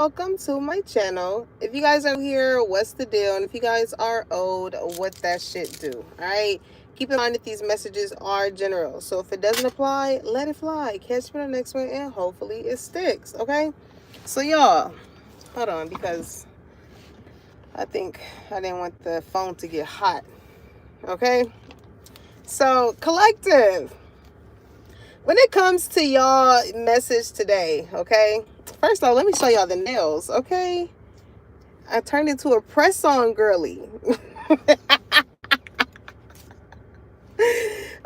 welcome to my channel. If you guys are new here, what's the deal? And if you guys are old, what that shit do? Alright? Keep in mind that these messages are general. So if it doesn't apply, let it fly. Catch me on the next one and hopefully it sticks. Okay? So y'all, hold on, because I think I didn't want the phone to get hot. Okay? So collective. When it comes to y'all message today, okay? First off, let me show y'all the nails, okay? I turned into a press-on girly.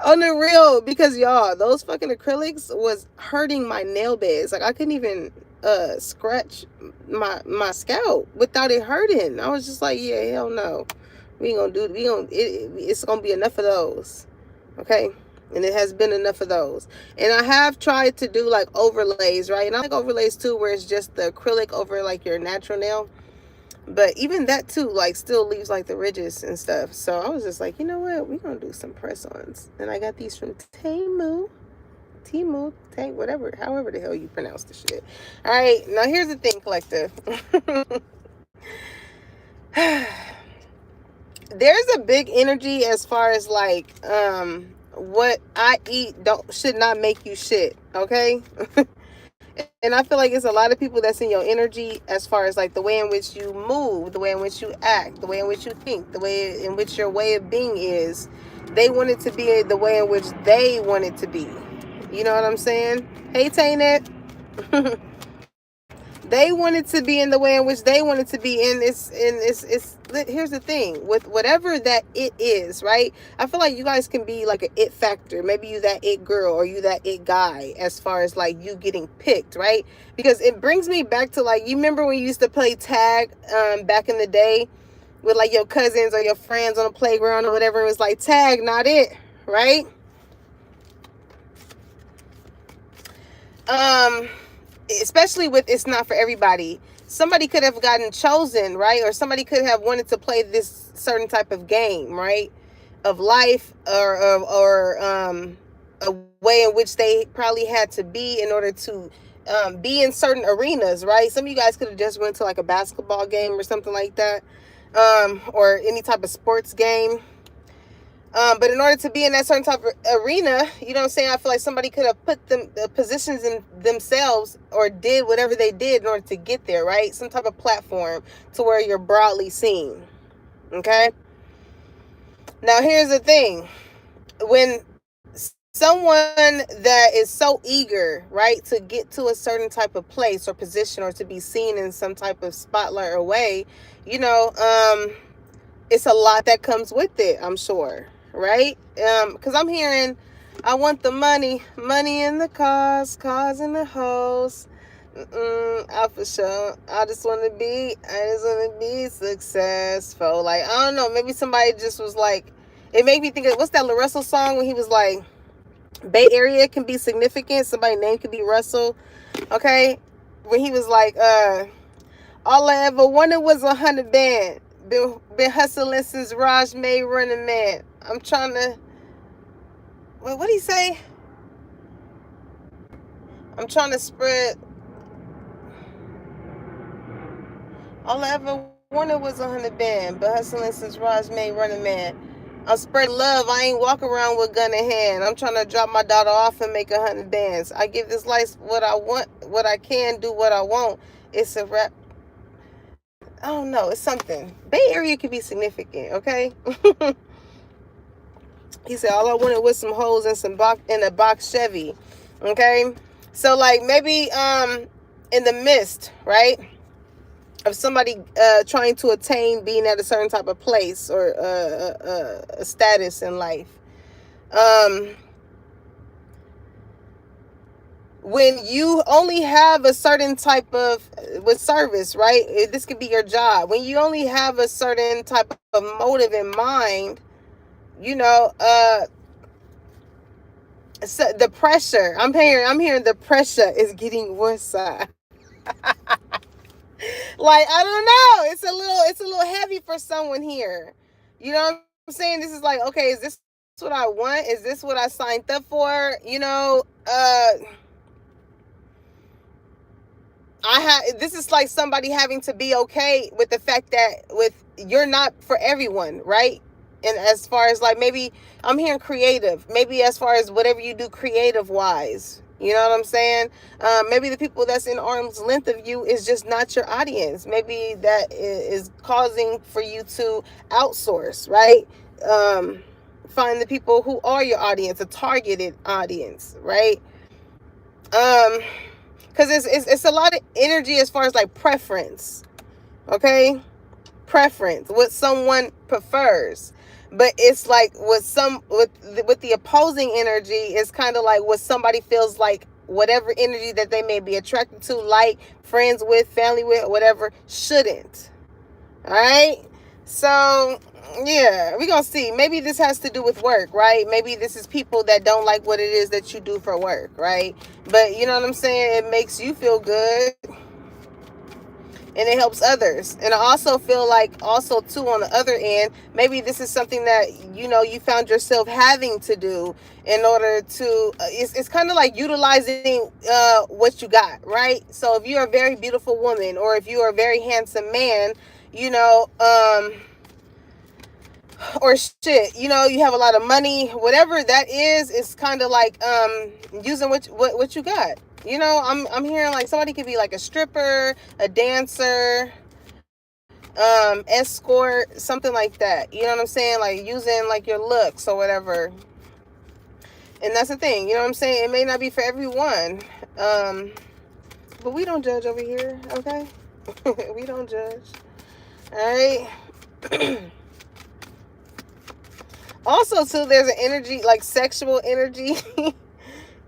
On the real, because y'all, those fucking acrylics was hurting my nail beds. Like I couldn't even scratch my scalp without it hurting. I was just like, yeah, hell no. It's gonna be enough of those. Okay? And it has been enough of those. And I have tried to do like overlays, right? And I like overlays too, where it's just the acrylic over like your natural nail. But even that too, like, still leaves like the ridges and stuff. So I was just like, you know what? We're gonna do some press-ons. And I got these from whatever, however the hell you pronounce the shit. All right, now here's the thing, collective. There's a big energy as far as like what I eat should not make you shit, okay? And I feel like it's a lot of people that's in your energy as far as like the way in which you move, the way in which you act, the way in which you think, the way in which your way of being is. They want it to be the way in which they want it to be. You know what I'm saying? Hey, Tainted. They want it to be in the way in which they want it to be. And it's here's the thing with whatever that it is, right? I feel like you guys can be like an it factor. Maybe you that it girl or you that it guy as far as like you getting picked, right? Because it brings me back to like, you remember when you used to play tag back in the day with like your cousins or your friends on the playground or whatever. It was like tag, not it, right? um Especially with it's not for everybody. Somebody could have gotten chosen, right? Or somebody could have wanted to play this certain type of game, right? Of life, or a way in which they probably had to be in order to be in certain arenas, right? Some of you guys could have just went to like a basketball game or something like that, or any type of sports game. But in order to be in that certain type of arena, you know what I'm saying? I feel like somebody could have put them the positions in themselves or did whatever they did in order to get there, right? Some type of platform to where you're broadly seen. Okay? Now, here's the thing. When someone that is so eager, right, to get to a certain type of place or position or to be seen in some type of spotlight or way, you know, it's a lot that comes with it, I'm sure, right? Because I'm hearing, I want the money in the cars in the hoes. I for sure. I just want to be successful. Like, I don't know, maybe somebody just was like, it made me think of, what's that Lil Russell song when he was like, Bay Area can be significant. Somebody's name could be Russell. Okay? When he was like, all I ever wanted was 100 band. Been hustling since Raj May Running Man. I'm trying to. What did he say? I'm trying to spread. All I ever wanted was 100 band. But hustling since Raj May Running Man. I'm spreading love. I ain't walk around with gun in hand. I'm trying to drop my daughter off and make 100 bands. I give this life what I want, what I can, do what I want. It's a rap. I don't know. It's something. Bay Area can be significant, okay? He said, all I wanted was some hoes and some box in a box Chevy. Okay? So like maybe in the midst, right? Of somebody trying to attain being at a certain type of place or a status in life. When you only have a certain type of with service, right? This could be your job. When you only have a certain type of motive in mind, you know, so the pressure. I'm hearing the pressure is getting worse. Like, I don't know. It's a little heavy for someone here. You know what I'm saying? This is like, okay, is this what I want? Is this what I signed up for? You know, this is like somebody having to be okay with the fact that you're not for everyone, right? And as far as like, maybe I'm hearing creative, maybe as far as whatever you do creative wise, you know what I'm saying? Maybe the people that's in arm's length of you is just not your audience. Maybe that is causing for you to outsource, right? Find the people who are your audience, a targeted audience, right? Because it's a lot of energy as far as like preference, okay? Preference, what someone prefers. But it's like with the opposing energy, it's kind of like what somebody feels like, whatever energy that they may be attracted to, like, friends with, family with, whatever, shouldn't. All right? So yeah, we're gonna see. Maybe this has to do with work, right? Maybe this is people that don't like what it is that you do for work, right? But you know what I'm saying? It makes you feel good and it helps others. And I also feel like, also too, on the other end, maybe this is something that you found yourself having to do in order to it's kind of like utilizing what you got, right? So if you're a very beautiful woman, or if you are a very handsome man, or shit, you have a lot of money, whatever that is, it's kind of like using what you got. I'm hearing like somebody could be like a stripper, a dancer, escort, something like that. You know what I'm saying? Like using like your looks or whatever. And that's the thing, you know what I'm saying? It may not be for everyone. But we don't judge over here, okay? We don't judge. All right. Also, too, there's an energy, like sexual energy.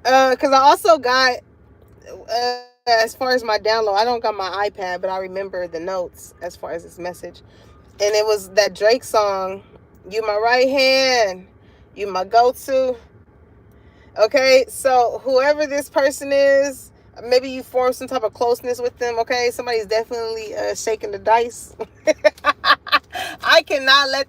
Because I also got, as far as my download, I don't got my iPad, but I remember the notes as far as this message. And it was that Drake song, "You My Right Hand, You My Go-To." Okay, so whoever this person is, maybe you form some type of closeness with them, okay? Somebody's definitely shaking the dice. I cannot let